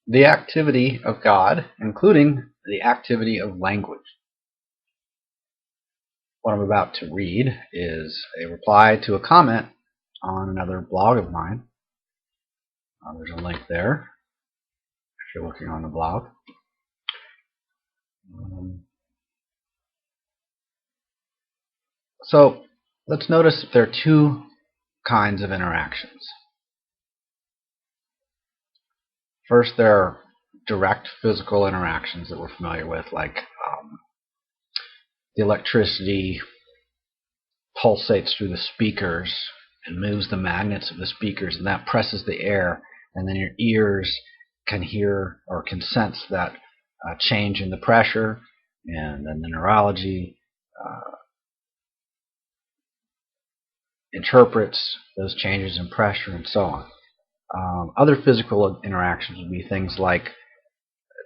the activity of God, including the activity of language. What I'm about to read is a reply to a comment on another blog of mine. There's a link there if you're looking on the blog. So let's notice that there are two kinds of interactions. First, there are direct physical interactions that we're familiar with, like the electricity pulsates through the speakers and moves the magnets of the speakers, and that presses the air, and then your ears can hear or can sense that change in the pressure, and then the neurology interprets those changes in pressure and so on. Other physical interactions would be things like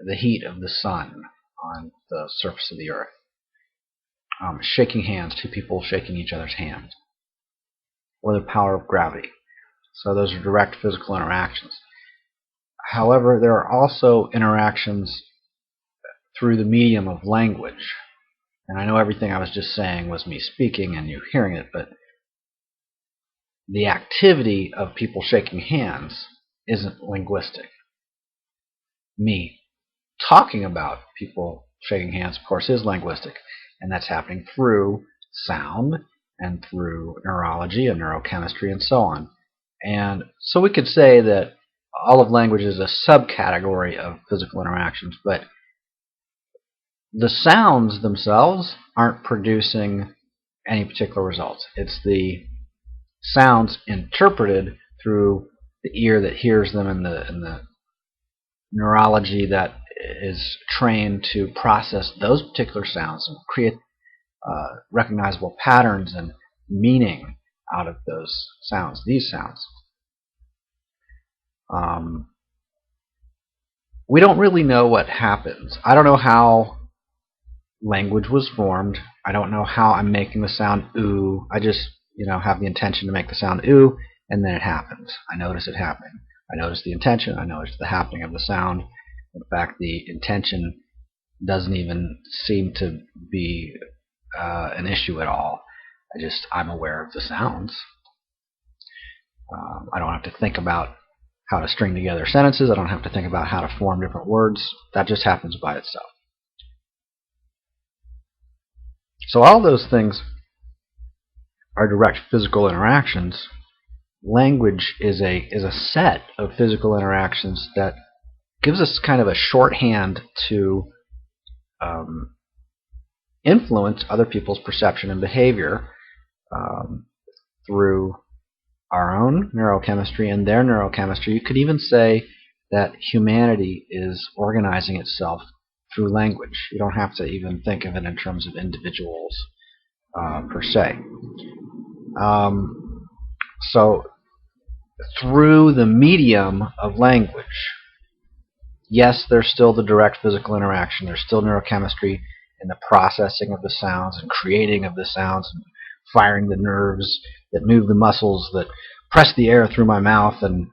the heat of the sun on the surface of the earth, shaking hands, two people shaking each other's hands, or the power of gravity. So those are direct physical interactions. However, there are also interactions through the medium of language. And I know everything I was just saying was me speaking and you hearing it, but the activity of people shaking hands isn't linguistic. Me talking about people shaking hands, of course, is linguistic, and that's happening through sound and through neurology and neurochemistry and so on. And so we could say that all of language is a subcategory of physical interactions, but the sounds themselves aren't producing any particular results. It's the sounds interpreted through the ear that hears them and the neurology that is trained to process those particular sounds and create recognizable patterns and meaning out of those sounds, these sounds. We don't really know what happens. I don't know how language was formed. I don't know how I'm making the sound ooh. I just have the intention to make the sound ooh, and then it happens. I notice it happening. I notice the intention. I notice the happening of the sound. In fact, the intention doesn't even seem to be an issue at all. I'm aware of the sounds. I don't have to think about how to string together sentences. I don't have to think about how to form different words. That just happens by itself. So all those things are direct physical interactions. Language is a set of physical interactions that gives us kind of a shorthand to influence other people's perception and behavior through our own neurochemistry and their neurochemistry. You could even say that humanity is organizing itself through language. You don't have to even think of it in terms of individuals per se. So through the medium of language, yes, there's still the direct physical interaction. There's still neurochemistry in the processing of the sounds and creating of the sounds and firing the nerves that move the muscles that press the air through my mouth and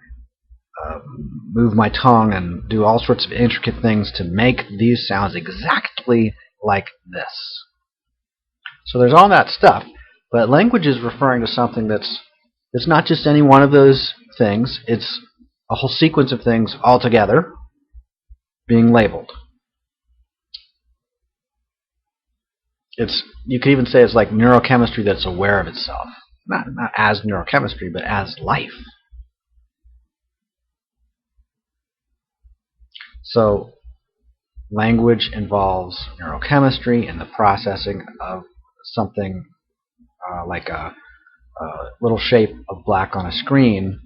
move my tongue and do all sorts of intricate things to make these sounds exactly like this. So there's all that stuff, but language is referring to something that's not just any one of those things. It's a whole sequence of things all together being labeled. You could even say it's like neurochemistry that's aware of itself. Not as neurochemistry, but as life. So language involves neurochemistry and the processing of something like a little shape of black on a screen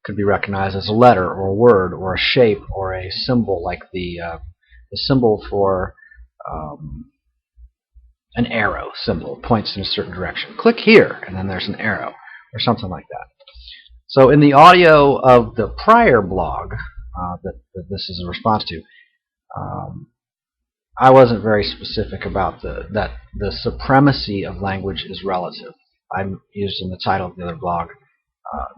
could be recognized as a letter or a word or a shape or a symbol, like the symbol for an arrow symbol points in a certain direction. Click here, and then there's an arrow, or something like that. So in the audio of the prior blog that this is a response to, I wasn't very specific about that the supremacy of language is relative. I used in the title of the other blog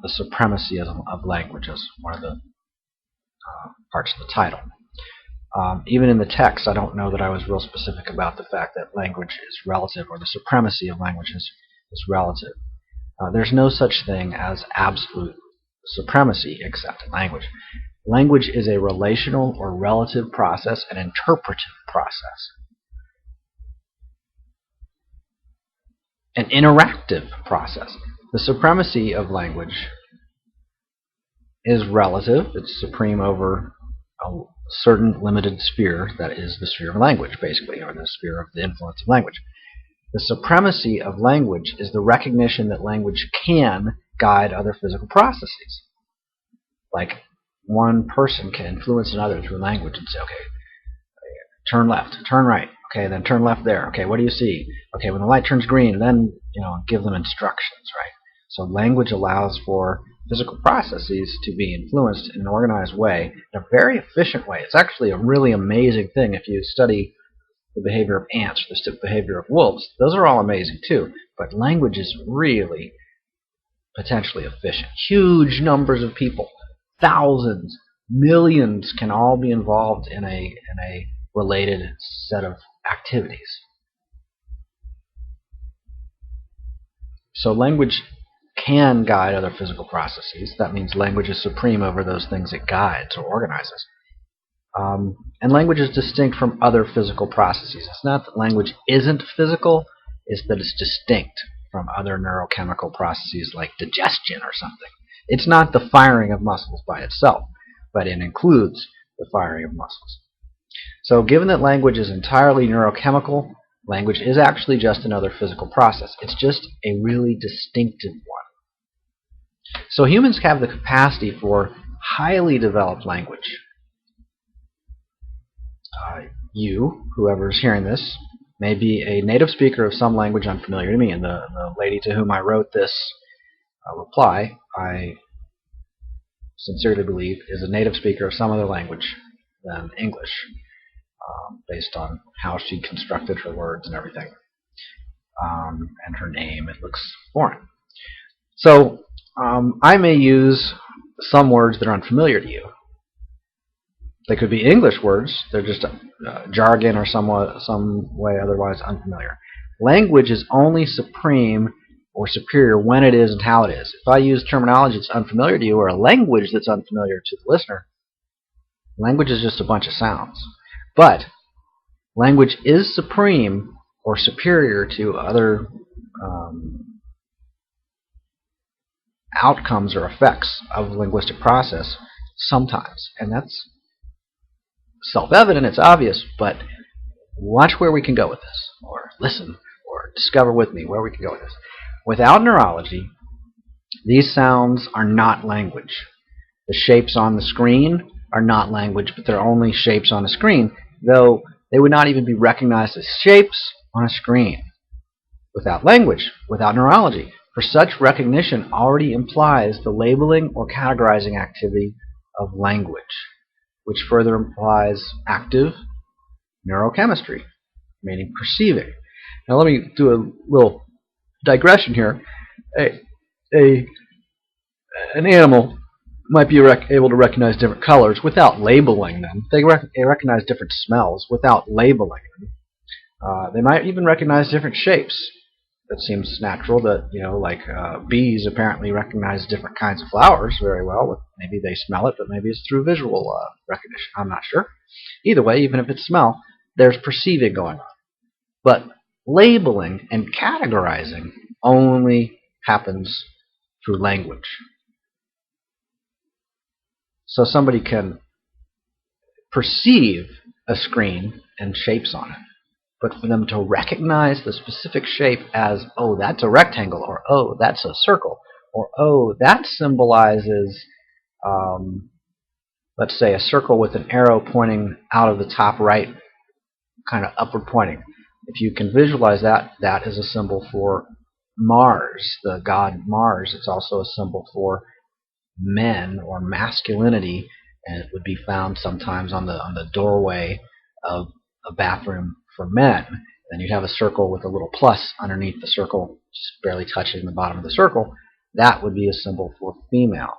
the supremacy of language as one of the parts of the title. Even in the text, I don't know that I was real specific about the fact that language is relative, or the supremacy of language is relative. There's no such thing as absolute supremacy except in language. Language is a relational or relative process, an interpretive process, an interactive process. The supremacy of language is relative. It's supreme over a certain limited sphere that is the sphere of language, basically, or the sphere of the influence of language. The supremacy of language is the recognition that language can guide other physical processes. Like, one person can influence another through language and say, okay, turn left, turn right, okay, then turn left there, okay, what do you see? Okay, when the light turns green, then, give them instructions, right? So language allows for physical processes to be influenced in an organized way, in a very efficient way. It's actually a really amazing thing if you study the behavior of ants, the behavior of wolves. Those are all amazing too, but language is really potentially efficient. Huge numbers of people, thousands, millions, can all be involved in a related set of activities. So language can guide other physical processes. That means language is supreme over those things it guides or organizes. And language is distinct from other physical processes. It's not that language isn't physical, it's that it's distinct from other neurochemical processes like digestion or something. It's not the firing of muscles by itself, but it includes the firing of muscles. So given that language is entirely neurochemical, language is actually just another physical process. It's just a really distinctive one. So humans have the capacity for highly developed language. You, whoever's hearing this, may be a native speaker of some language unfamiliar to me, and the lady to whom I wrote this reply, I sincerely believe, is a native speaker of some other language than English, based on how she constructed her words and everything, and her name. It looks foreign. So I may use some words that are unfamiliar to you. They could be English words. They're just jargon or some way otherwise unfamiliar. Language is only supreme or superior when it is and how it is. If I use terminology that's unfamiliar to you, or a language that's unfamiliar to the listener, language is just a bunch of sounds. But language is supreme or superior to other outcomes or effects of the linguistic process sometimes. And that's self-evident, it's obvious, but watch where we can go with this, or listen, or discover with me where we can go with this. Without neurology, these sounds are not language. The shapes on the screen are not language, but they're only shapes on a screen, though they would not even be recognized as shapes on a screen without language, without neurology. For such recognition already implies the labeling or categorizing activity of language, which further implies active neurochemistry, meaning perceiving. Now let me do a little digression here. An animal might be able to recognize different colors without labeling them. They recognize different smells without labeling them. They might even recognize different shapes. That seems natural. That like bees apparently recognize different kinds of flowers very well. Maybe they smell it, but maybe it's through visual recognition. I'm not sure. Either way, even if it's smell, there's perceiving going on. But labeling and categorizing only happens through language. So somebody can perceive a screen and shapes on it. But for them to recognize the specific shape as, oh, that's a rectangle, or oh, that's a circle, or oh, that symbolizes, let's say, a circle with an arrow pointing out of the top right, kind of upward pointing. If you can visualize that, that is a symbol for Mars, the god Mars. It's also a symbol for men or masculinity, and it would be found sometimes on the doorway of a bathroom for men. Then you'd have a circle with a little plus underneath the circle, just barely touching the bottom of the circle. That would be a symbol for female.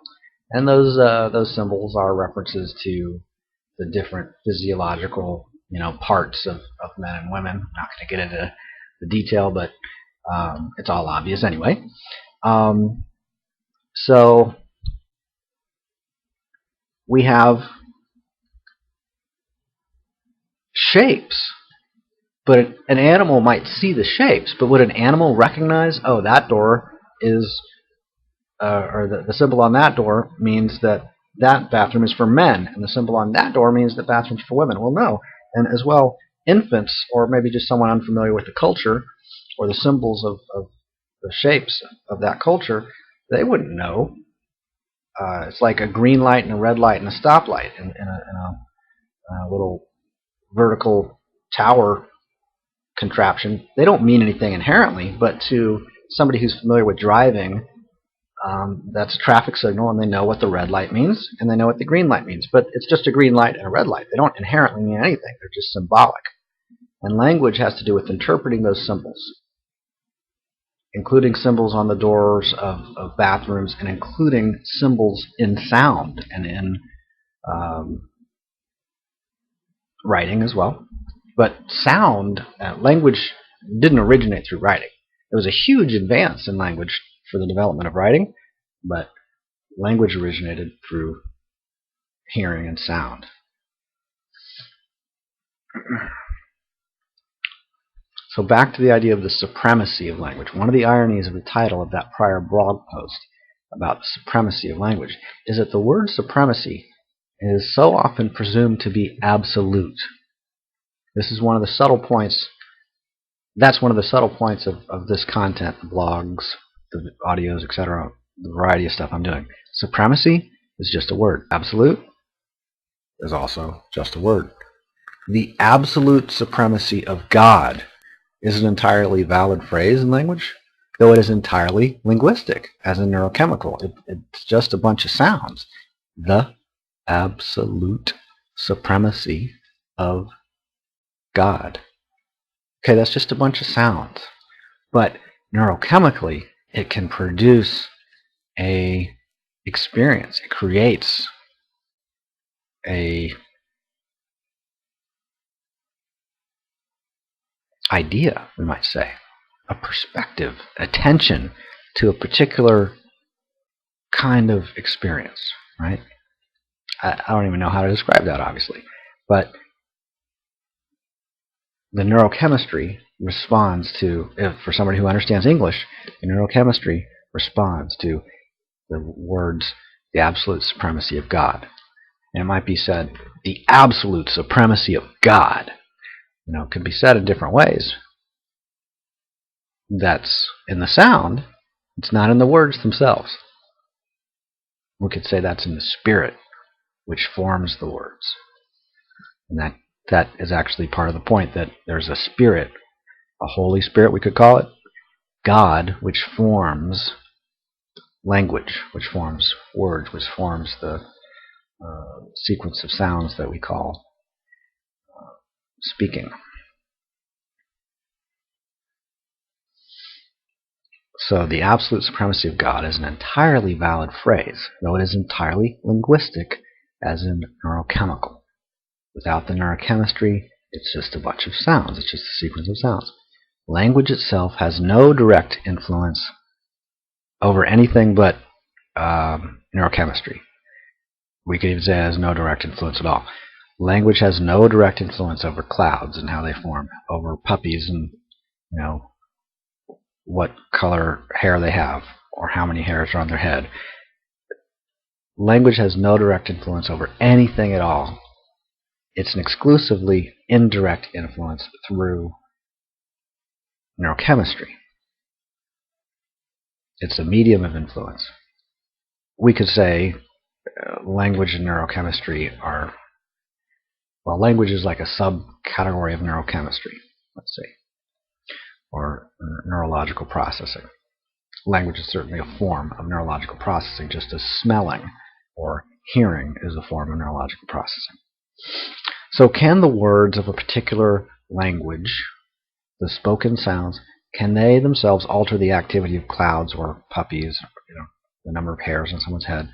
And those symbols are references to the different physiological, parts of men and women. I'm not going to get into the detail, but it's all obvious anyway. So we have shapes, but an animal might see the shapes, but would an animal recognize, oh, that door is, or the symbol on that door means that bathroom is for men, and the symbol on that door means that bathroom's for women? Well, no. And as well, infants, or maybe just someone unfamiliar with the culture, or the symbols of the shapes of that culture, they wouldn't know. It's like a green light and a red light and a stoplight in a little vertical tower contraption. They don't mean anything inherently, but to somebody who's familiar with driving, that's a traffic signal, and they know what the red light means, and they know what the green light means. But it's just a green light and a red light. They don't inherently mean anything. They're just symbolic. And language has to do with interpreting those symbols, including symbols on the doors of bathrooms, and including symbols in sound and in writing as well. But sound, language didn't originate through writing. It was a huge advance in language for the development of writing, but language originated through hearing and sound. So back to the idea of the supremacy of language. One of the ironies of the title of that prior blog post about the supremacy of language is that the word supremacy is so often presumed to be absolute. This is one of the subtle points. That's one of the subtle points of this content, the blogs, the audios, etc., the variety of stuff I'm doing. Supremacy is just a word. Absolute is also just a word. The absolute supremacy of God is an entirely valid phrase in language, though it is entirely linguistic, as in neurochemical. It's just a bunch of sounds. The absolute supremacy of God. Okay, that's just a bunch of sounds. But neurochemically, it can produce a experience. It creates a idea, we might say, a perspective, attention to a particular kind of experience, right? I don't even know how to describe that, obviously. But the neurochemistry responds to, for somebody who understands English, the neurochemistry responds to the words, the absolute supremacy of God. And it might be said, the absolute supremacy of God. It can be said in different ways. That's in the sound. It's not in the words themselves. We could say that's in the spirit, which forms the words. And that is actually part of the point, that there's a spirit, a Holy Spirit we could call it, God, which forms language, which forms words, which forms the sequence of sounds that we call speaking. So the absolute supremacy of God is an entirely valid phrase, though it is entirely linguistic, as in neurochemical. Without the neurochemistry, it's just a bunch of sounds. It's just a sequence of sounds. Language itself has no direct influence over anything but neurochemistry. We could even say it has no direct influence at all. Language has no direct influence over clouds and how they form, over puppies and, what color hair they have, or how many hairs are on their head. Language has no direct influence over anything at all. It's an exclusively indirect influence through neurochemistry. It's a medium of influence. We could say language and neurochemistry are, language is like a subcategory of neurochemistry, let's say, or neurological processing. Language is certainly a form of neurological processing, just as smelling or hearing is a form of neurological processing. So can the words of a particular language, the spoken sounds, can they themselves alter the activity of clouds or puppies, the number of hairs on someone's head,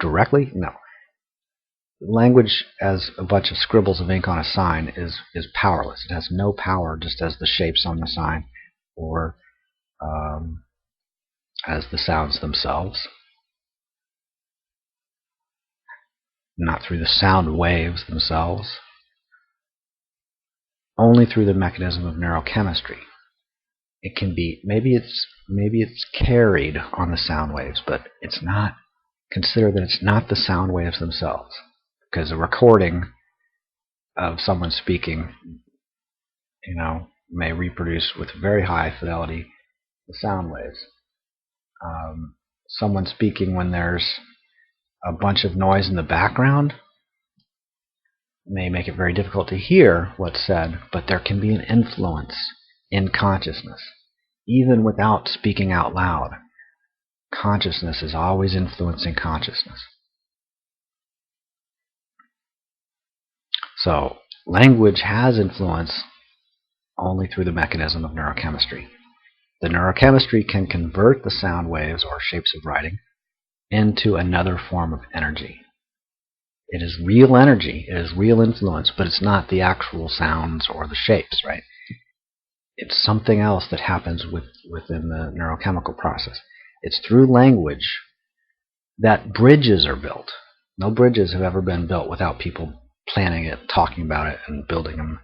directly? No. Language as a bunch of scribbles of ink on a sign is powerless. It has no power, just as the shapes on the sign or as the sounds themselves. Not through the sound waves themselves. Only through the mechanism of neurochemistry. It can be, maybe it's carried on the sound waves, but it's not. Consider that it's not the sound waves themselves, because a recording of someone speaking, may reproduce with very high fidelity the sound waves. Someone speaking when there's a bunch of noise in the background may make it very difficult to hear what's said, but there can be an influence in consciousness. Even without speaking out loud, consciousness is always influencing consciousness. So, language has influence only through the mechanism of neurochemistry. The neurochemistry can convert the sound waves or shapes of writing into another form of energy. It is real energy, it is real influence, but it's not the actual sounds or the shapes, right? It's something else that happens within the neurochemical process. It's through language that bridges are built. No bridges have ever been built without people planning it, talking about it, and building them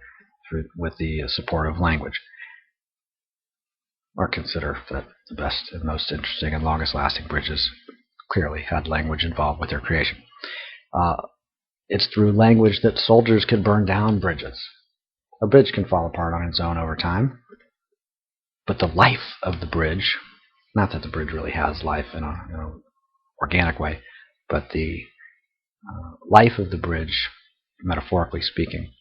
with the support of language. Or consider that the best and most interesting and longest lasting bridges clearly had language involved with their creation. It's through language that soldiers can burn down bridges. A bridge can fall apart on its own over time, but the life of the bridge, not that the bridge really has life in an organic way, but the life of the bridge, metaphorically speaking,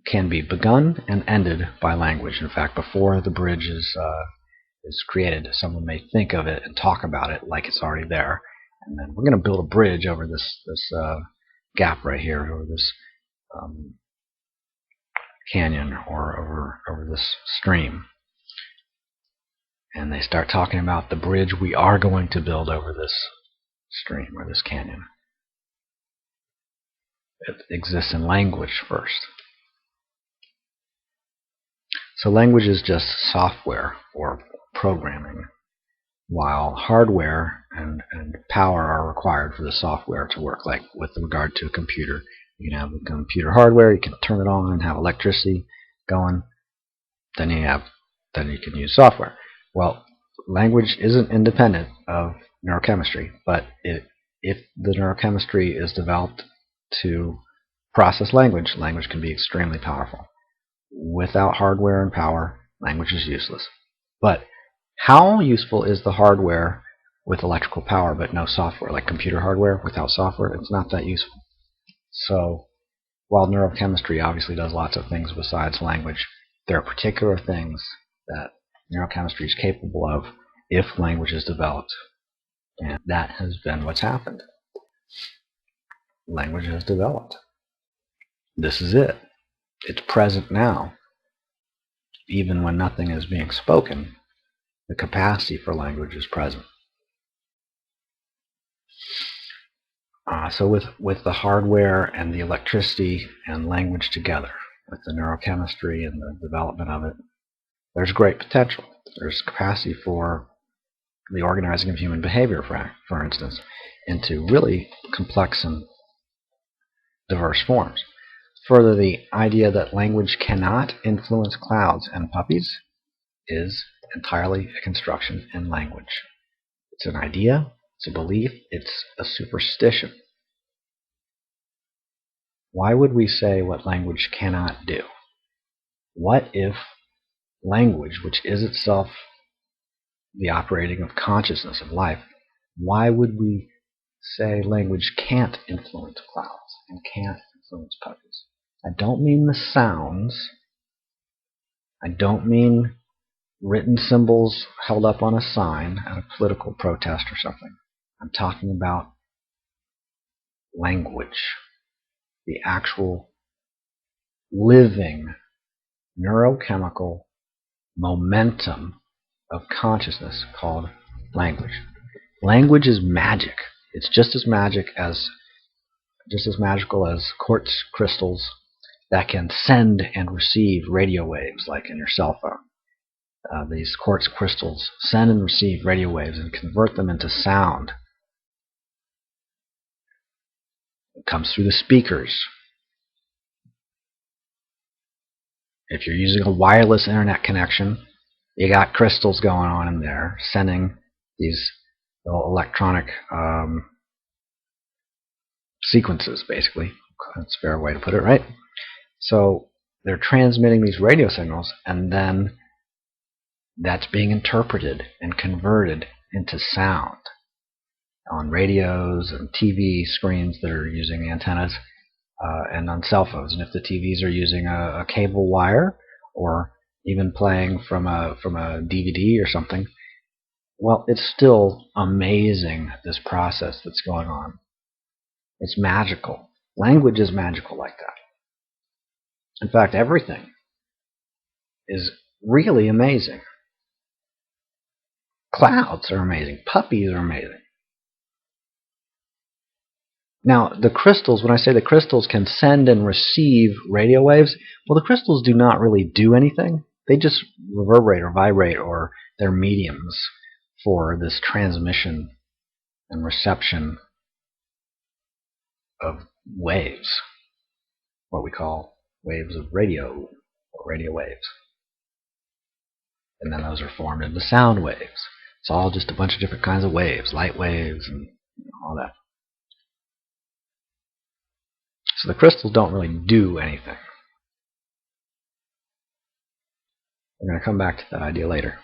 can be begun and ended by language. In fact, before the bridge is created, someone may think of it and talk about it like it's already there. And then we're going to build a bridge over this gap right here, over this canyon, or over this stream. And they start talking about the bridge we are going to build over this stream or this canyon. It exists in language first. So language is just software or programming, while hardware and power are required for the software to work. Like with regard to a computer, you can have a computer hardware, you can turn it on and have electricity going, then you can use software. Well, language isn't independent of neurochemistry, but if the neurochemistry is developed to process language, language can be extremely powerful. Without hardware and power, language is useless. But how useful is the hardware with electrical power but no software? Like computer hardware without software, it's not that useful. So while neurochemistry obviously does lots of things besides language, there are particular things that neurochemistry is capable of if language is developed. And that has been what's happened. Language has developed. This is it. It's present now. Even when nothing is being spoken, the capacity for language is present. So with the hardware and the electricity and language together, with the neurochemistry and the development of it, there's great potential. There's capacity for the organizing of human behavior, for instance, into really complex and diverse forms. Further, the idea that language cannot influence clouds and puppies is entirely a construction in language. It's an idea, it's a belief, it's a superstition. Why would we say what language cannot do? What if language, which is itself the operating of consciousness, of life, why would we say language can't influence clouds and can't influence puppies? I don't mean the sounds. I don't mean written symbols held up on a sign at a political protest or something. I'm talking about language, the actual living neurochemical momentum of consciousness called language. Language is magic. It's just as magical as quartz crystals that can send and receive radio waves, like in your cell phone. These quartz crystals send and receive radio waves and convert them into sound. It comes through the speakers. If you're using a wireless internet connection, you got crystals going on in there, sending these little electronic sequences, basically. That's a fair way to put it, right? So they're transmitting these radio signals, and then that's being interpreted and converted into sound on radios and TV screens that are using antennas, and on cell phones. And if the TVs are using a cable wire, or even playing from a DVD or something, well, it's still amazing, this process that's going on. It's magical. Language is magical like that. In fact, everything is really amazing. Clouds are amazing. Puppies are amazing. Now, the crystals, when I say the crystals can send and receive radio waves, well, the crystals do not really do anything. They just reverberate or vibrate, or they're mediums for this transmission and reception of waves, what we call waves of radio, or radio waves. And then those are formed into sound waves. It's all just a bunch of different kinds of waves, light waves and all that. So the crystals don't really do anything. We're going to come back to that idea later.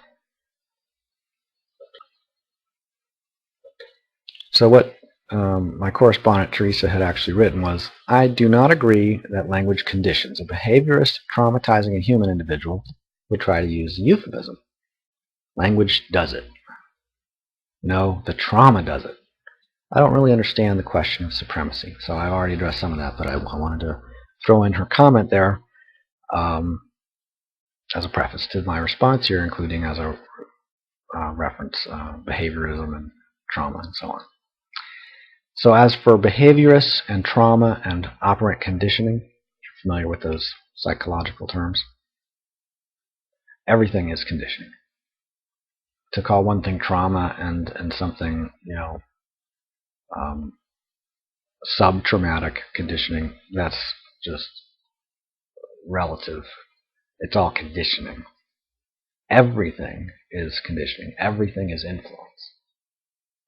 So what my correspondent Teresa had actually written was, I do not agree that language conditions. A behaviorist traumatizing a human individual would try to use the euphemism. Language does it. No, the trauma does it. I don't really understand the question of supremacy, so I've already addressed some of that, but I wanted to throw in her comment there as a preface to my response here, including as a reference behaviorism and trauma and so on. So as for behaviorists and trauma and operant conditioning, you're familiar with those psychological terms, everything is conditioning. To call one thing trauma and something, sub-traumatic conditioning, that's just relative. It's all conditioning. Everything is conditioning. Everything is influence.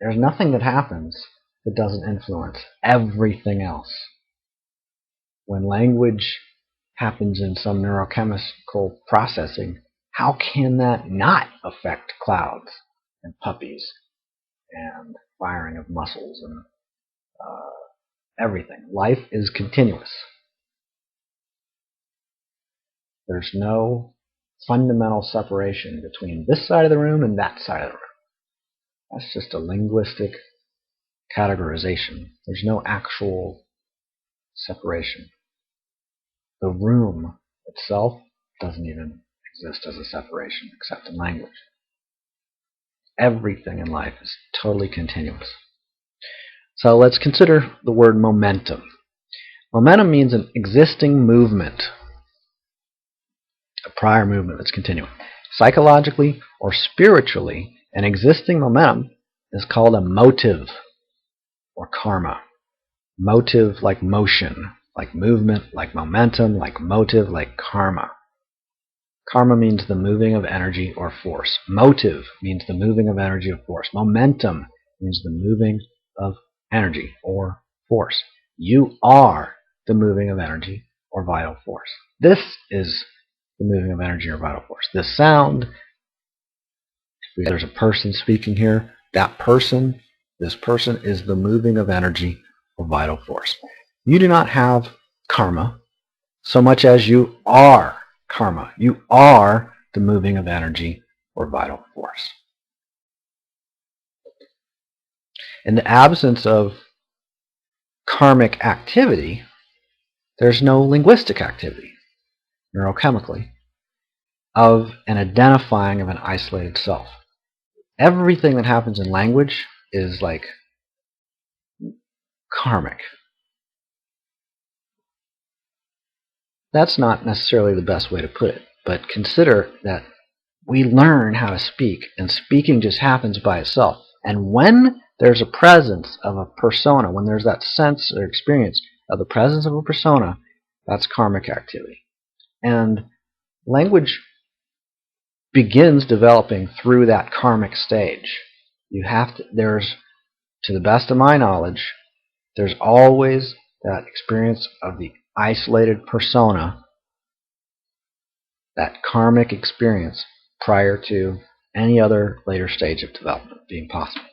There's nothing that happens that doesn't influence everything else. When language happens in some neurochemical processing, how can that not affect clouds and puppies and firing of muscles and everything? Life is continuous. There's no fundamental separation between this side of the room and that side of the room. That's just a linguistic categorization. There's no actual separation. The room itself doesn't even exist as a separation except in language. Everything in life is totally continuous. So let's consider the word momentum. Momentum means an existing movement, a prior movement that's continuing. Psychologically or spiritually, an existing momentum is called a motive or karma. Motive like motion, like movement, like momentum, like motive, like karma. Karma means the moving of energy or force. Motive means the moving of energy or force. Momentum means the moving of energy or force. You are the moving of energy or vital force. This is the moving of energy or vital force. This sound, if there's a person speaking here, that person, this person is the moving of energy or vital force. You do not have karma so much as you are karma. You are the moving of energy or vital force. In the absence of karmic activity, there's no linguistic activity, neurochemically, of an identifying of an isolated self. Everything that happens in language is like karmic. That's not necessarily the best way to put it, but consider that we learn how to speak, and speaking just happens by itself. And when there's a presence of a persona, when there's that sense or experience of the presence of a persona, that's karmic activity. And language begins developing through that karmic stage. There's, to the best of my knowledge, there's always that experience of the isolated persona, that karmic experience, prior to any other later stage of development being possible.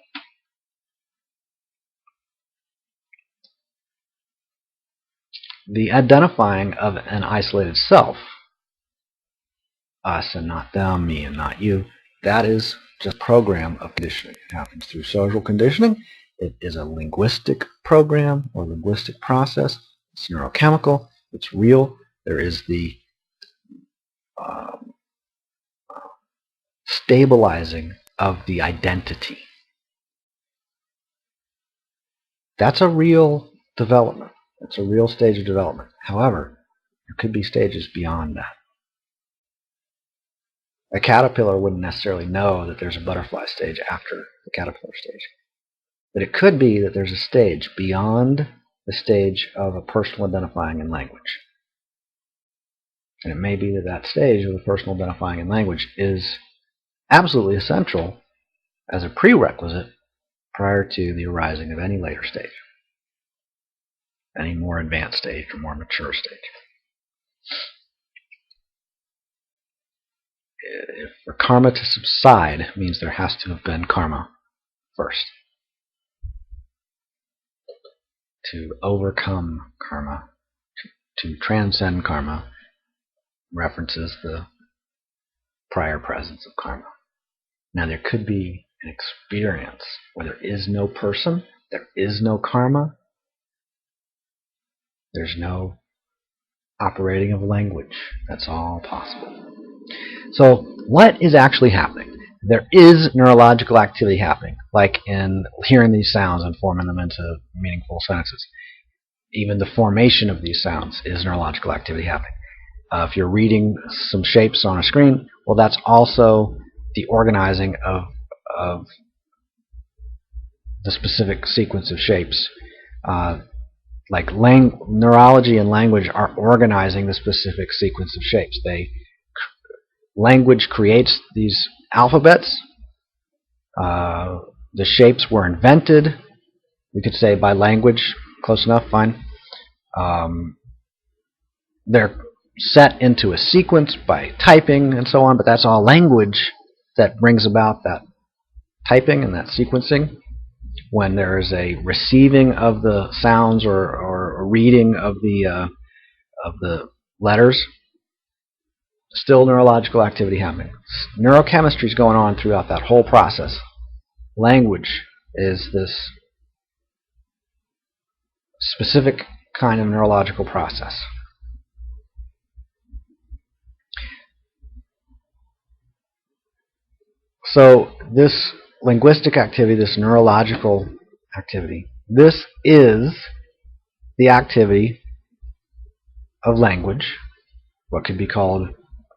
The identifying of an isolated self, us and not them, me and not you, that is just a program of conditioning. It happens through social conditioning. It is a linguistic program or linguistic process. It's neurochemical. It's real. There is the stabilizing of the identity. That's a real development. It's a real stage of development. However, there could be stages beyond that. A caterpillar wouldn't necessarily know that there's a butterfly stage after the caterpillar stage. But it could be that there's a stage beyond the stage of a personal identifying in language. And it may be that that stage of the personal identifying in language is absolutely essential as a prerequisite prior to the arising of any later stage, any more advanced stage or more mature stage. If for karma to subside, it means there has to have been karma first. To overcome karma, to transcend karma, references the prior presence of karma. Now there could be an experience where there is no person, there is no karma, there's no operating of language. That's all possible. So what is actually happening? There is neurological activity happening, like in hearing these sounds and forming them into meaningful sentences. Even the formation of these sounds is neurological activity happening. If you're reading some shapes on a screen, well, that's also the organizing of the specific sequence of shapes. Like neurology and language are organizing the specific sequence of shapes. Language creates these alphabets. The shapes were invented, we could say, by language. Close enough, fine. They're set into a sequence by typing and so on, but that's all language that brings about that typing and that sequencing. When there is a receiving of the sounds or a reading of the letters, still neurological activity happening. Neurochemistry is going on throughout that whole process. Language is this specific kind of neurological process. So this linguistic activity, this neurological activity, this is the activity of language, what could be called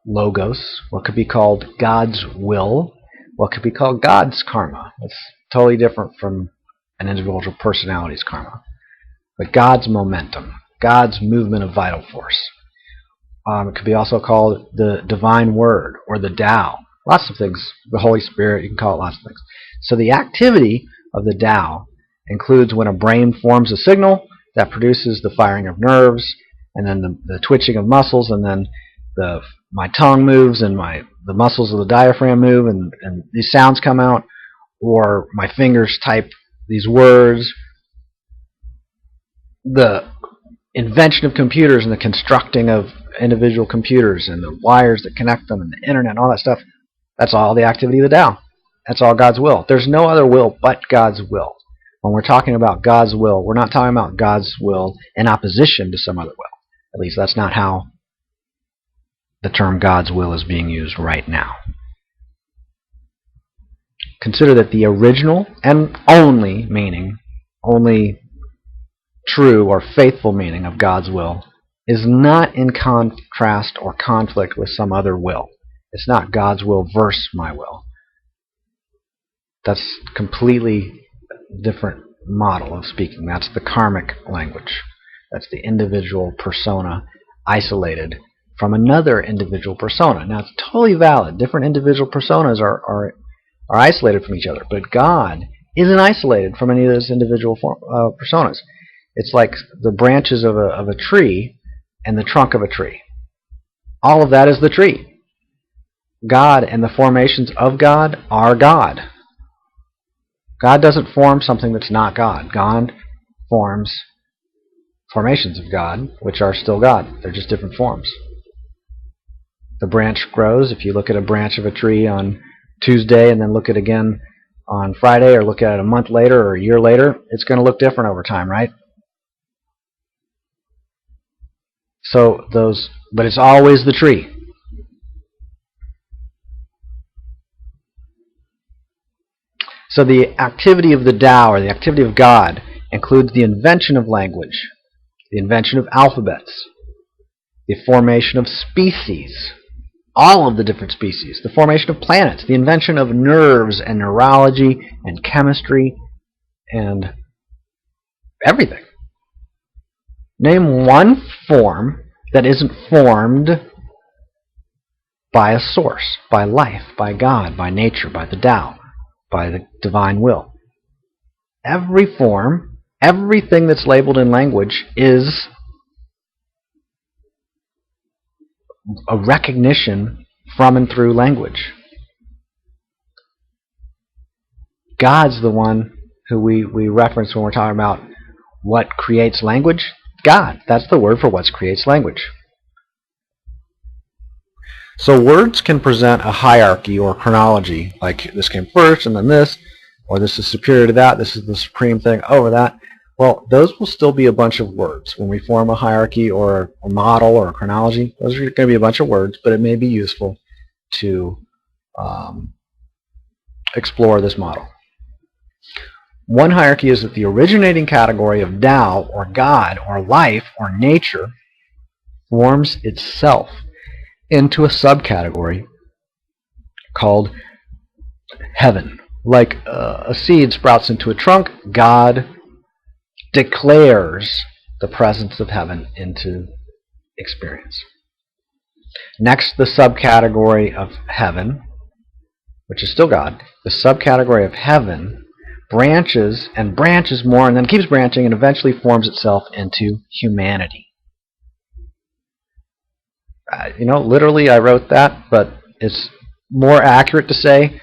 logos, what could be called God's will, what could be called God's karma. It's totally different from an individual personality's karma. But God's momentum, God's movement of vital force. It could be also called the divine word or the Tao. Lots of things. The Holy Spirit, you can call it lots of things. So the activity of the Tao includes when a brain forms a signal that produces the firing of nerves, and then the twitching of muscles, and then my tongue moves, and the muscles of the diaphragm move, and these sounds come out, or my fingers type these words. The invention of computers and the constructing of individual computers and the wires that connect them and the internet and all that stuff, that's all the activity of the Tao. That's all God's will. There's no other will but God's will. When we're talking about God's will, we're not talking about God's will in opposition to some other will. At least that's not how the term God's will is being used right now. consider that the original and only meaning, only true or faithful meaning of God's will is not in contrast or conflict with some other will. It's not God's will versus my will. That's a completely different model of speaking. That's the karmic language. That's the individual persona isolated from another individual persona. Now, it's totally valid. Different individual personas are isolated from each other, but God isn't isolated from any of those individual personas. It's like the branches of a tree and the trunk of a tree. All of that is the tree. God and the formations of God are God. God doesn't form something that's not God. God forms formations of God, which are still God. They're just different forms. The branch grows. If you look at a branch of a tree on Tuesday and then look at it again on Friday, or look at it a month later or a year later, it's going to look different over time, right? But it's always the tree. So the activity of the Tao, or the activity of God, includes the invention of language, the invention of alphabets, the formation of species, all of the different species, the formation of planets, the invention of nerves and neurology and chemistry and everything. Name one form that isn't formed by a source, by life, by God, by nature, by the Tao, by the divine will. Every form, everything that's labeled in language is a recognition from and through language. God's the one who we reference when we're talking about what creates language. God. That's the word for what creates language. So words can present a hierarchy or chronology, like this came first and then this, or this is superior to that, this is the supreme thing over that. Well, those will still be a bunch of words. When we form a hierarchy or a model or a chronology, those are going to be a bunch of words, but it may be useful to explore this model. One hierarchy is that the originating category of Tao, or God, or life, or nature, forms itself into a subcategory called heaven. Like a seed sprouts into a trunk, God declares the presence of heaven into experience. Next, the subcategory of heaven, which is still God. The subcategory of heaven branches and branches more, and then keeps branching, and eventually forms itself into humanity. Literally I wrote that, but it's more accurate to say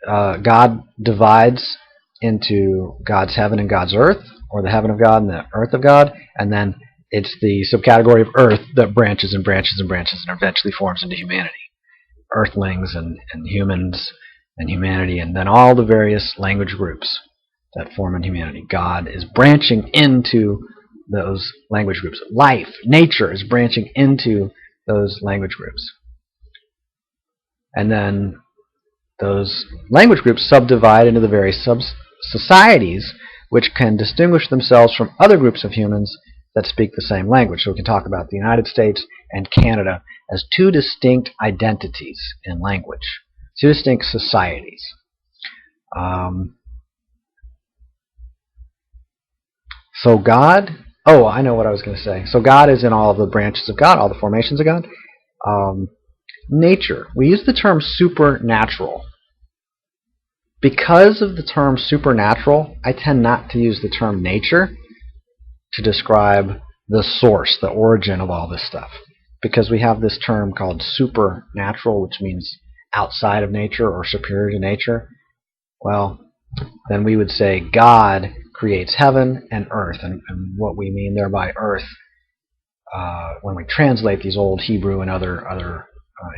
God divides into God's heaven and God's earth, or the heaven of God and the earth of God, and then it's the subcategory of earth that branches and branches and branches and eventually forms into humanity. Earthlings and humans and humanity, and then all the various language groups that form in humanity. God is branching into those language groups. Life, nature is branching into those language groups. And then those language groups subdivide into the various sub-societies, which can distinguish themselves from other groups of humans that speak the same language. So we can talk about the United States and Canada as two distinct identities in language, two distinct societies. So God, I know what I was going to say. So God is in all of the branches of God, all the formations of God. Nature, we use the term supernatural. Because of the term supernatural, I tend not to use the term nature to describe the source, the origin of all this stuff. Because we have this term called supernatural, which means outside of nature or superior to nature. Well, then we would say God creates heaven and earth. And what we mean there by earth, when we translate these old Hebrew and other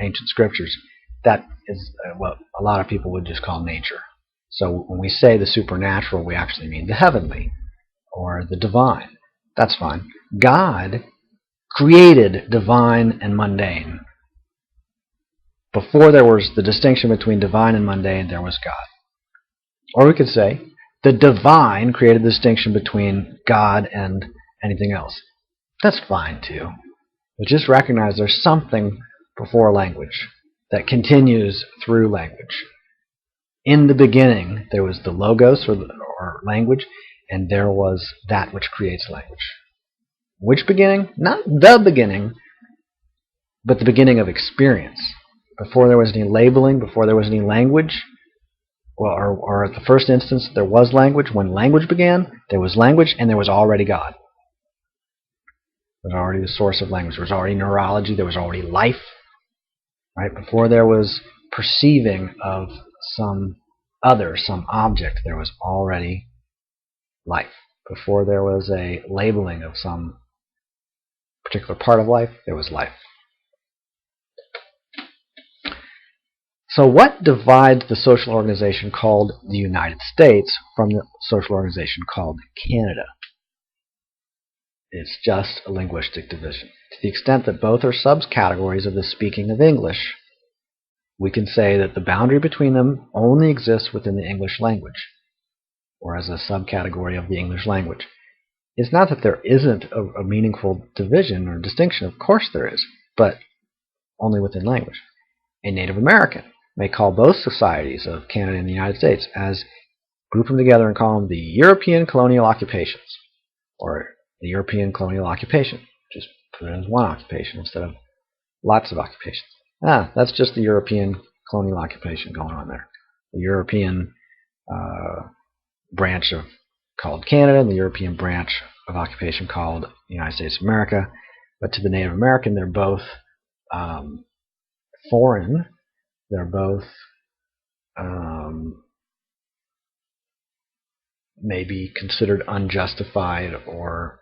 ancient scriptures, that is what a lot of people would just call nature. So when we say the supernatural, we actually mean the heavenly or the divine. That's fine. God created divine and mundane. Before there was the distinction between divine and mundane, there was God. Or we could say the divine created the distinction between God and anything else. That's fine too. But just recognize there's something before language that continues through language. In the beginning, there was the logos or language, and there was that which creates language. Which beginning? Not the beginning, but the beginning of experience. Before there was any labeling, before there was any language, or at the first instance, there was language. When language began, there was language, and there was already God. There was already the source of language. There was already neurology. There was already life. Right? Before there was perceiving of some other, some object, there was already life. Before there was a labeling of some particular part of life, there was life. So what divides the social organization called the United States from the social organization called Canada? It's just a linguistic division. To the extent that both are subcategories of the speaking of English, we can say that the boundary between them only exists within the English language, or as a subcategory of the English language. It's not that there isn't a meaningful division or distinction. Of course there is, but only within language. A Native American may call both societies of Canada and the United States group them together and call them the European colonial occupations, or the European colonial occupation. Just put it as one occupation instead of lots of occupations. That's just the European colonial occupation going on there. The European branch called Canada, and the European branch of occupation called the United States of America. But to the Native American, they're both foreign. They're both maybe considered unjustified or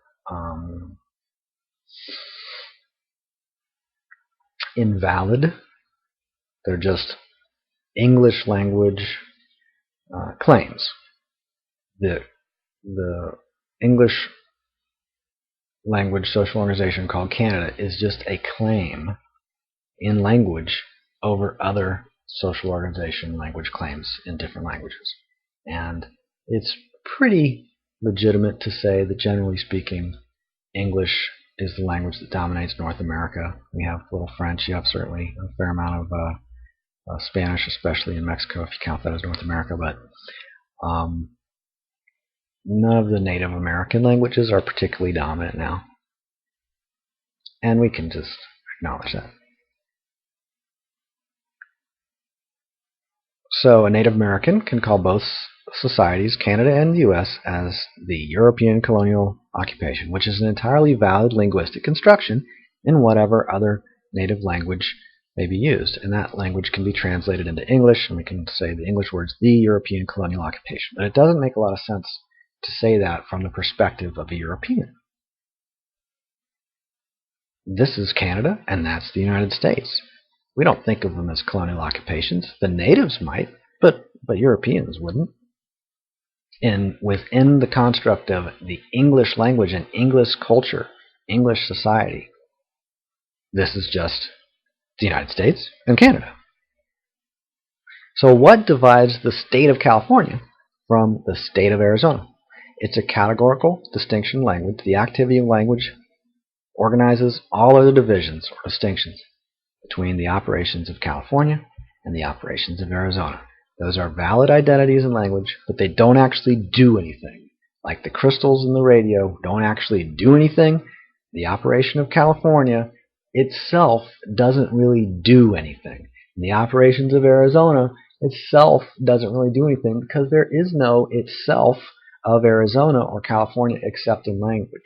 invalid. They're just English language claims. The English language social organization called Canada is just a claim in language over other social organization language claims in different languages. And it's pretty legitimate to say that, generally speaking, English is the language that dominates North America. We have a little French. You have certainly a fair amount of Spanish, especially in Mexico, if you count that as North America. But none of the Native American languages are particularly dominant now. And we can just acknowledge that. So a Native American can call both societies, Canada and the U.S., as the European colonial occupation, which is an entirely valid linguistic construction in whatever other native language may be used. And that language can be translated into English, and we can say the English words, the European colonial occupation. But it doesn't make a lot of sense to say that from the perspective of a European. This is Canada, and that's the United States. We don't think of them as colonial occupations. The natives might, but Europeans wouldn't. And within the construct of the English language and English culture, English society, this is just the United States and Canada. So what divides the state of California from the state of Arizona? It's a categorical distinction language. The activity of language organizes all other divisions or distinctions between the operations of California and the operations of Arizona. Those are valid identities in language, but they don't actually do anything. Like the crystals in the radio don't actually do anything, the operation of California itself doesn't really do anything. And the operations of Arizona itself doesn't really do anything because there is no itself of Arizona or California except in language.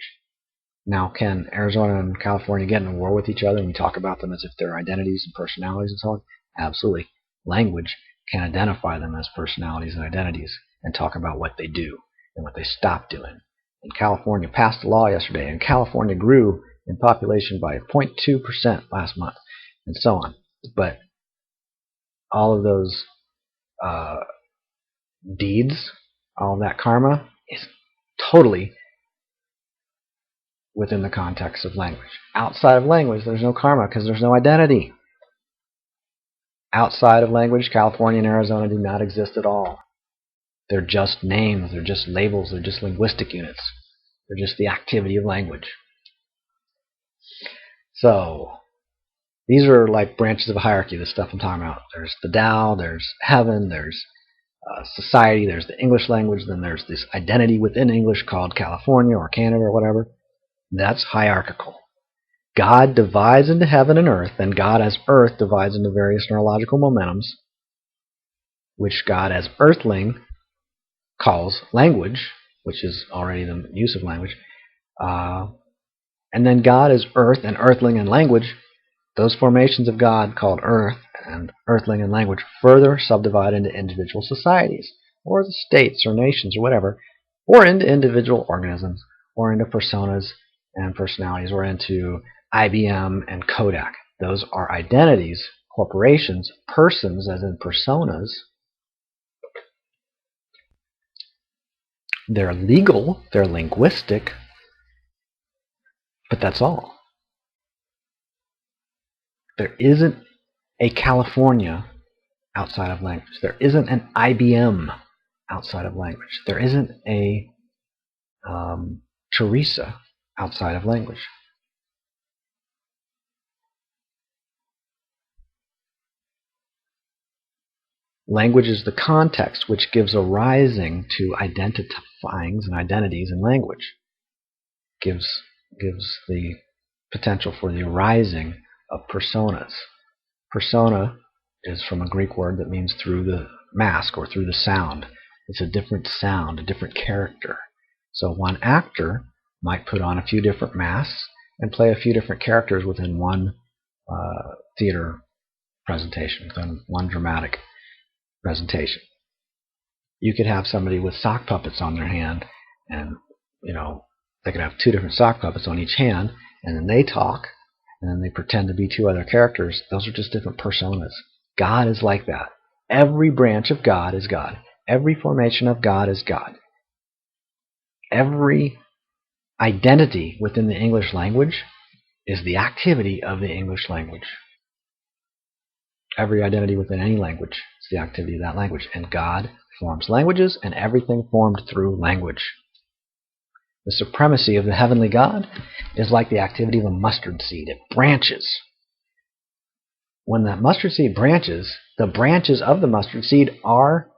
Now, can Arizona and California get in a war with each other and we talk about them as if they're identities and personalities and so on? Absolutely. Language can identify them as personalities and identities and talk about what they do and what they stop doing. And California passed a law yesterday, and California grew in population by 0.2% last month, and so on. But all of those deeds, all of that karma, is totally within the context of language. Outside of language, there's no karma because there's no identity. Outside of language, California and Arizona do not exist at all. They're just names, they're just labels, they're just linguistic units. They're just the activity of language. So, these are like branches of a hierarchy, the stuff I'm talking about. There's the Tao, there's heaven, there's society, there's the English language, then there's this identity within English called California or Canada or whatever. That's hierarchical. God divides into heaven and earth, and God as earth divides into various neurological momentums, which God as earthling calls language, which is already the use of language. And then God as earth and earthling and language, those formations of God called earth and earthling and language further subdivide into individual societies, or the states or nations or whatever, or into individual organisms, or into personas and personalities, or into IBM and Kodak. Those are identities, corporations, persons as in personas. They're legal, they're linguistic, but that's all. There isn't a California outside of language. There isn't an IBM outside of language. There isn't a Teresa outside of language. Language is the context which gives a rising to identifyings and identities in language. Gives the potential for the arising of personas. Persona is from a Greek word that means through the mask or through the sound. It's a different sound, a different character. So one actor might put on a few different masks and play a few different characters within one theater presentation, within one dramatic presentation. You could have somebody with sock puppets on their hand, and they could have two different sock puppets on each hand, and then they talk, and then they pretend to be two other characters. Those are just different personas. God is like that. Every branch of God is God. Every formation of God is God. Every identity within the English language is the activity of the English language. Every identity within any language is the activity of that language. And God forms languages, and everything formed through language. The supremacy of the heavenly God is like the activity of a mustard seed. It branches. When that mustard seed branches, the branches of the mustard seed are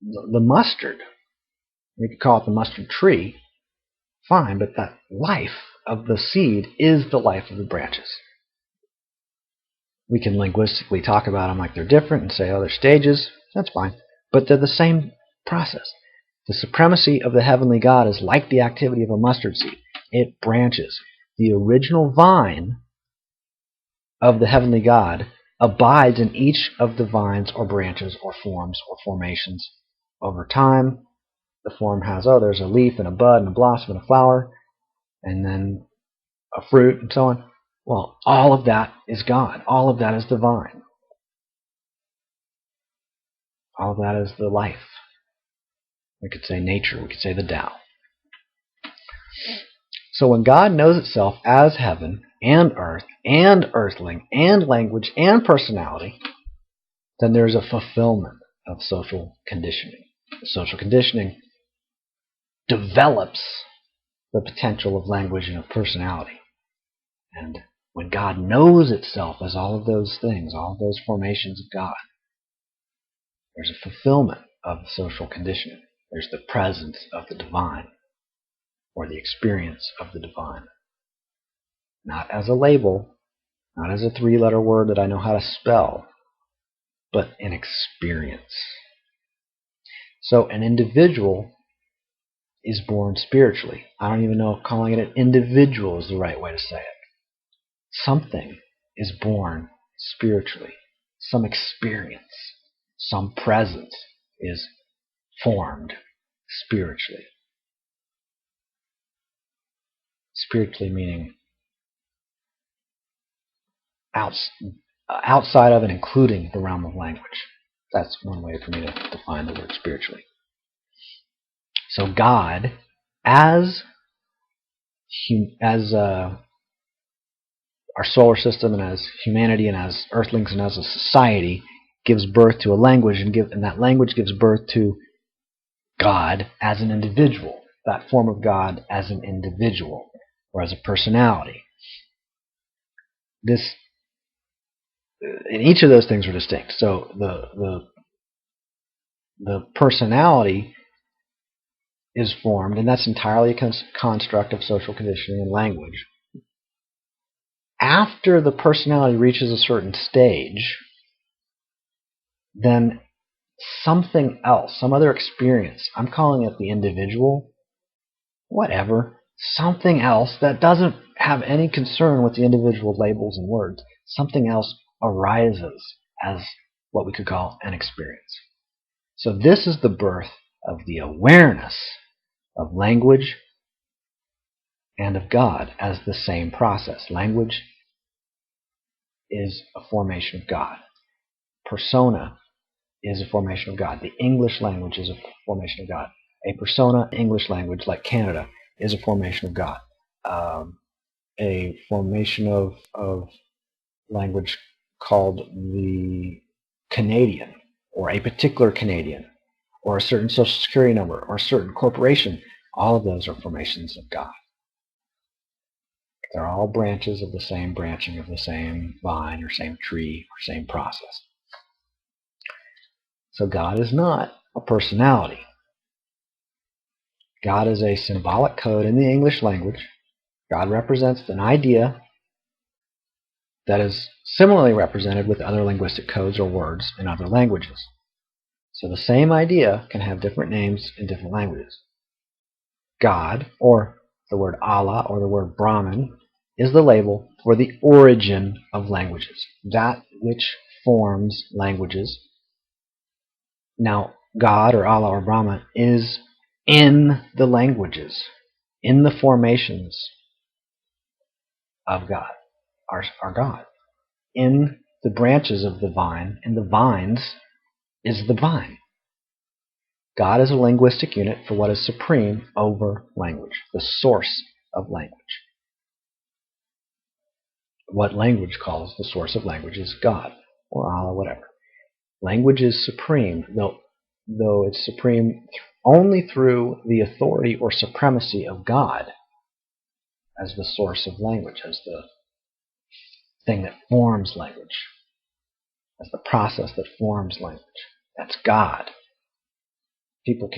the mustard. We could call it the mustard tree. Fine, but that life of the seed is the life of the branches. We can linguistically talk about them like they're different and say, oh, they're stages. That's fine. But they're the same process. The supremacy of the heavenly God is like the activity of a mustard seed. It branches. The original vine of the heavenly God abides in each of the vines or branches or forms or formations. Over time, the form has, there's a leaf and a bud and a blossom and a flower, and then a fruit and so on. Well, all of that is God. All of that is divine. All of that is the life. We could say nature. We could say the Tao. So when God knows itself as heaven and earth and earthling and language and personality, then there's a fulfillment of social conditioning. The social conditioning develops the potential of language and of personality. And when God knows itself as all of those things, all of those formations of God, there's a fulfillment of social conditioning. There's the presence of the divine, or the experience of the divine. Not as a label, not as a three-letter word that I know how to spell, but an experience. So an individual is born spiritually. I don't even know if calling it an individual is the right way to say it. Something is born spiritually. Some experience, some presence is formed spiritually. Spiritually meaning outside of and including the realm of language. That's one way for me to define the word spiritually. So God, as our solar system and as humanity and as earthlings and as a society, gives birth to a language, and that language gives birth to God as an individual, that form of God as an individual or as a personality. This, and each of those things are distinct. So the personality is formed, and that's entirely a construct of social conditioning and language. After the personality reaches a certain stage, then something else, some other experience, I'm calling it the individual, whatever, something else that doesn't have any concern with the individual labels and words, something else arises as what we could call an experience. So this is the birth of the awareness of language and of God as the same process. Language is a formation of God. Persona is a formation of God. The English language is a formation of God. A persona English language like Canada is a formation of God. A formation of language called the Canadian, or a particular Canadian, or a certain social security number, or a certain corporation, all of those are formations of God. They're all branches of the same branching of the same vine or same tree or same process. So God is not a personality. God is a symbolic code in the English language. God represents an idea that is similarly represented with other linguistic codes or words in other languages. So the same idea can have different names in different languages. God, or the word Allah, or the word Brahman, is the label for the origin of languages, that which forms languages. Now, God, or Allah, or Brahman is in the languages, in the formations of God, our God, in the branches of the vine, and the vines is the vine. God is a linguistic unit for what is supreme over language, the source of language. What language calls the source of language is God, or Allah, whatever. Language is supreme, though it's supreme only through the authority or supremacy of God as the source of language, as the thing that forms language, as the process that forms language. That's God. People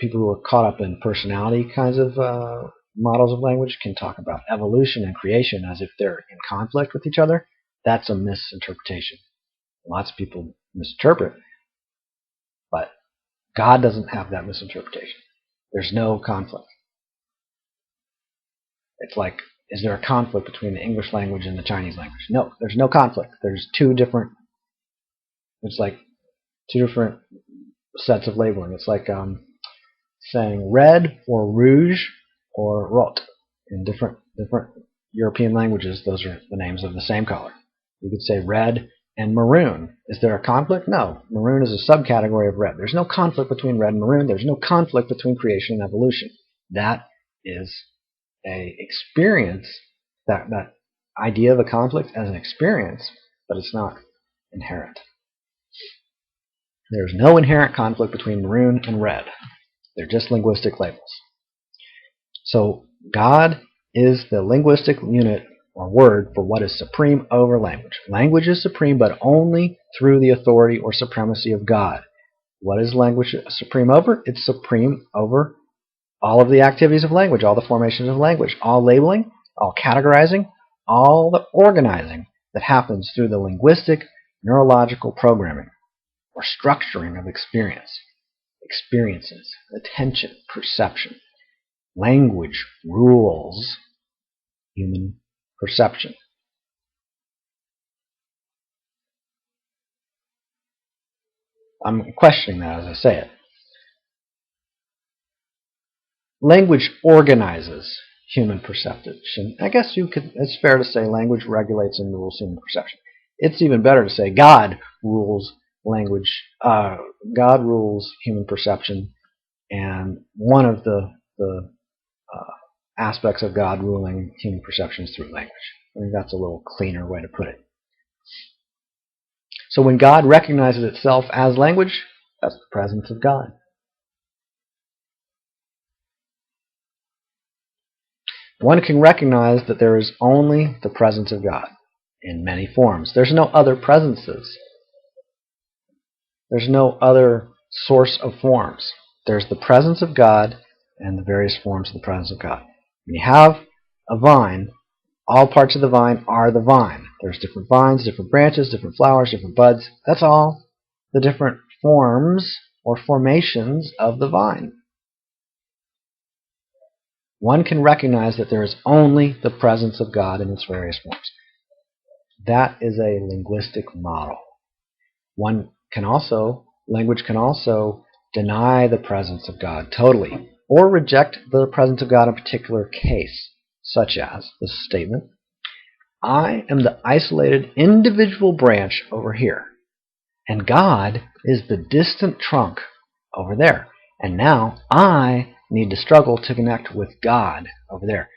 who are caught up in personality kinds of models of language can talk about evolution and creation as if they're in conflict with each other. That's a misinterpretation. Lots of people misinterpret, but God doesn't have that misinterpretation. There's no conflict. It's like, is there a conflict between the English language and the Chinese language? No, there's no conflict. There's it's like two different sets of labeling. It's like saying red or rouge or rot. In different European languages, those are the names of the same color. You could say red and maroon. Is there a conflict? No. Maroon is a subcategory of red. There's no conflict between red and maroon. There's no conflict between creation and evolution. That is a experience, that idea of a conflict as an experience, but it's not inherent. There's no inherent conflict between maroon and red. They're just linguistic labels. So God is the linguistic unit or word for what is supreme over language. Language is supreme, but only through the authority or supremacy of God. What is language supreme over? It's supreme over all of the activities of language, all the formations of language, all labeling, all categorizing, all the organizing that happens through the linguistic, neurological programming or structuring of experiences, attention, perception. Language rules human perception. I'm questioning that as I say it. Language organizes human perception. I guess it's fair to say language regulates and rules human perception. It's even better to say God rules language. God rules human perception, and one of the aspects of God ruling human perception is through language. I think that's a little cleaner way to put it. So when God recognizes itself as language, that's the presence of God. one can recognize that there is only the presence of God in many forms. There's no other presences. There's no other source of forms. There's the presence of God and the various forms of the presence of God. When you have a vine, all parts of the vine are the vine. There's different vines, different branches, different flowers, different buds. That's all the different forms or formations of the vine. One can recognize that there is only the presence of God in its various forms. That is a linguistic model. Language can also deny the presence of God totally, or reject the presence of God in a particular case, such as this statement, I am the isolated individual branch over here, and God is the distant trunk over there. And now I need to struggle to connect with God over there.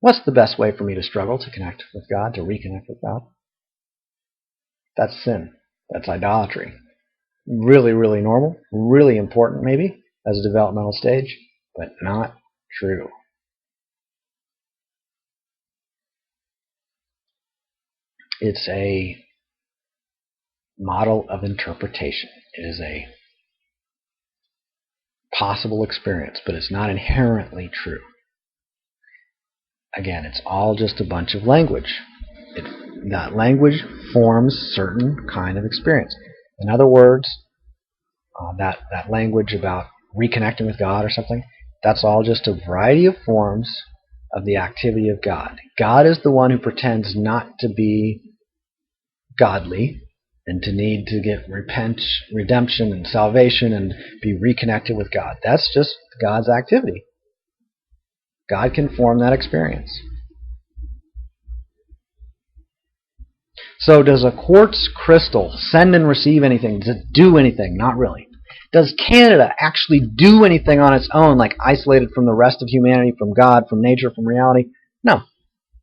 What's the best way for me to struggle to connect with God, to reconnect with God? That's sin. That's idolatry. Really, really normal, really important maybe as a developmental stage, but not true. It's a model of interpretation. It is a possible experience, but it's not inherently true. Again, it's all just a bunch of language. That language forms certain kind of experience. In other words, that language about reconnecting with God or something, that's all just a variety of forms of the activity of God. God is the one who pretends not to be godly and to need to get redemption and salvation and be reconnected with God. That's just God's activity. God can form that experience. So does a quartz crystal send and receive anything? Does it do anything? Not really. Does Canada actually do anything on its own, like isolated from the rest of humanity, from God, from nature, from reality? No,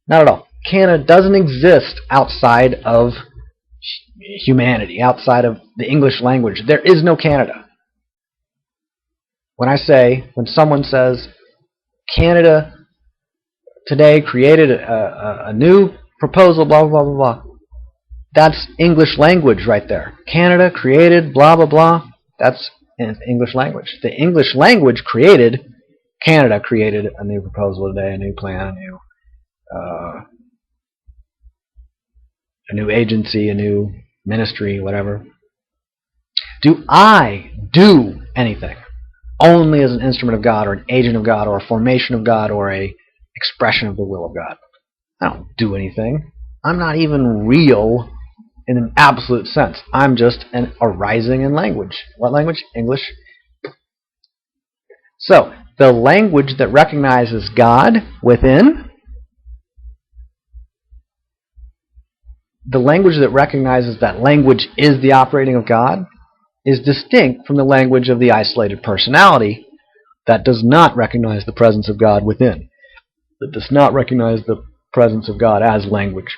not at all. Canada doesn't exist outside of humanity, outside of the English language. There is no Canada. When someone says, Canada today created a new proposal, blah, blah, blah, blah, that's English language right there. Canada created blah, blah, blah. That's in English language. The English language created, Canada created a new proposal today, a new plan, a new agency, a new ministry, whatever. Do I do anything only as an instrument of God or an agent of God or a formation of God or a expression of the will of God? I don't do anything. I'm not even real in an absolute sense. I'm just an arising in language. What language? English. So, the language that recognizes God within, the language that recognizes that language is the operating of God, is distinct from the language of the isolated personality that does not recognize the presence of God within, that does not recognize the presence of God as language.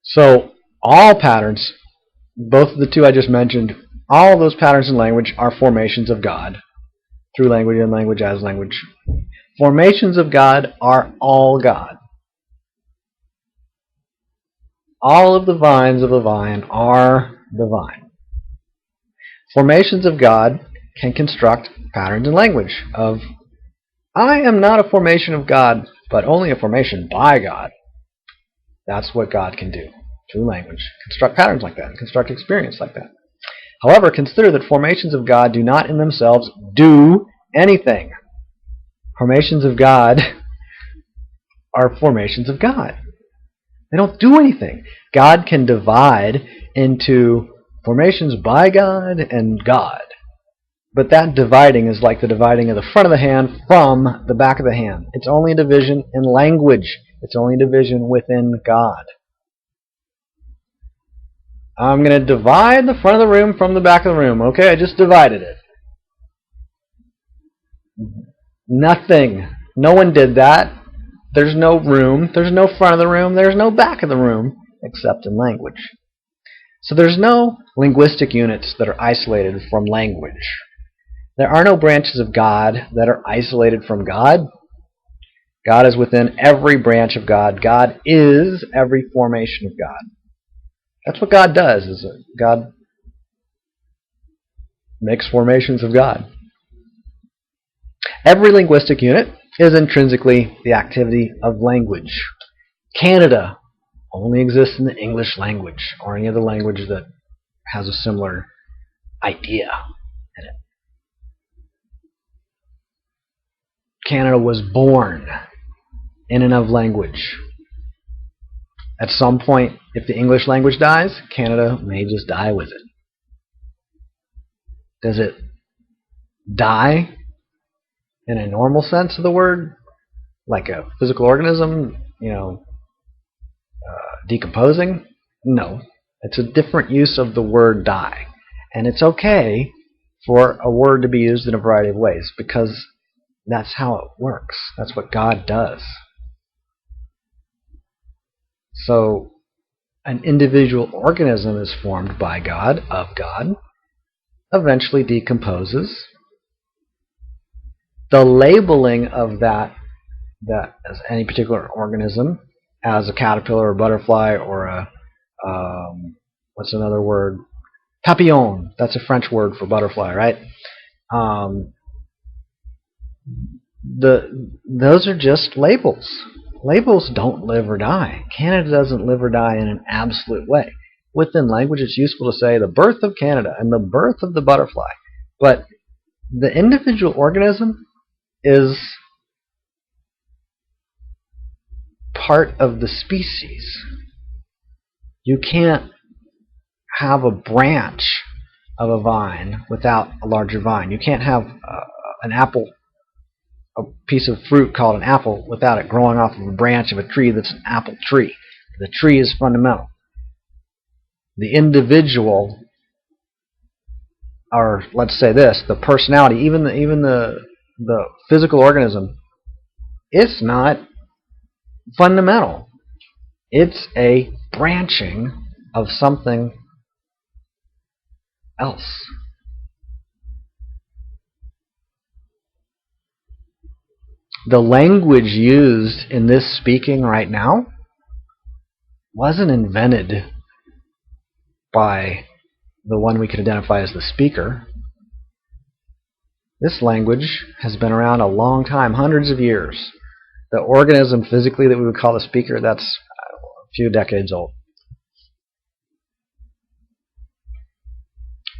So all patterns, both of the two I just mentioned, all of those patterns in language are formations of God through language and language as language. Formations of God are all God. All of the vines of the vine are the vine. Formations of God can construct patterns in language of, I am not a formation of God, but only a formation by God. That's what God can do through language. Construct patterns like that, construct experience like that. However, consider that formations of God do not in themselves do anything. Formations of God are formations of God. They don't do anything. God can divide into formations by God and God. But that dividing is like the dividing of the front of the hand from the back of the hand. It's only a division in language. It's only a division within God. I'm going to divide the front of the room from the back of the room. Okay, I just divided it. Nothing. No one did that. There's no room. There's no front of the room. There's no back of the room, except in language. So there's no linguistic units that are isolated from language. There are no branches of God that are isolated from God. God is within every branch of God. God is every formation of God. That's what God does. God makes formations of God. Every linguistic unit is intrinsically the activity of language. Canada only exists in the English language or any other language that has a similar idea in it. Canada was born in and of language. At some point, if the English language dies, Canada may just die with it. Does it die in a normal sense of the word? Like a physical organism, decomposing? No. It's a different use of the word die. And it's okay for a word to be used in a variety of ways because that's how it works. That's what God does. So an individual organism is formed by God, of God, eventually decomposes. The labeling of that as any particular organism as a caterpillar or butterfly or a what's another word? Papillon. That's a French word for butterfly, right? Those are just labels. Labels don't live or die. Canada doesn't live or die in an absolute way. Within language, it's useful to say the birth of Canada and the birth of the butterfly. But the individual organism is part of the species. You can't have a branch of a vine without a larger vine. You can't have an apple, a piece of fruit called an apple, without it growing off of a branch of a tree that's an apple tree. The tree is fundamental. The individual, or let's say this, the personality, even the physical organism, it's not fundamental. It's a branching of something else. The language used in this speaking right now wasn't invented by the one we could identify as the speaker. This language has been around a long time, hundreds of years. The organism physically that we would call the speaker, that's a few decades old.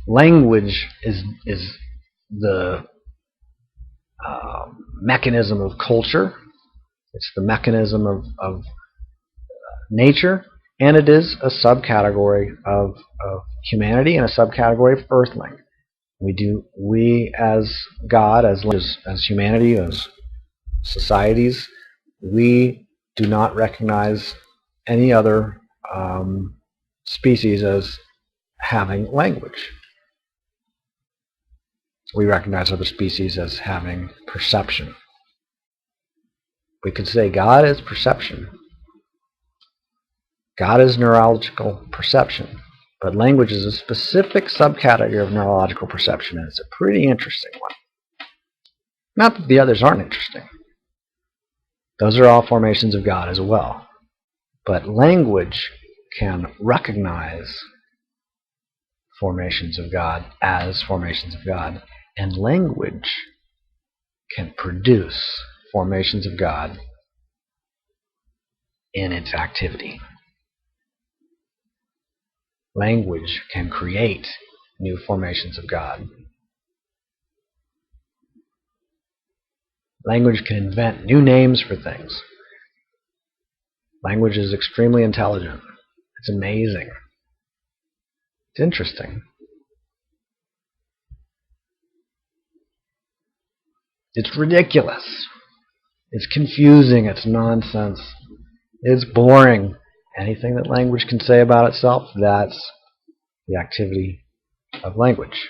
Language is the mechanism of culture. It's the mechanism of nature, and it is a subcategory of humanity and a subcategory of earthling. We as God, as humanity, as societies, we do not recognize any other species as having language. We recognize other species as having perception. We could say God is perception. God is neurological perception. But language is a specific subcategory of neurological perception, and it's a pretty interesting one. Not that the others aren't interesting. Those are all formations of God as well. But language can recognize formations of God as formations of God. And language can produce formations of God in its activity. Language can create new formations of God. Language can invent new names for things. Language is extremely intelligent. It's amazing. It's interesting. It's ridiculous. It's confusing. It's nonsense. It's boring. Anything that language can say about itself, that's the activity of language.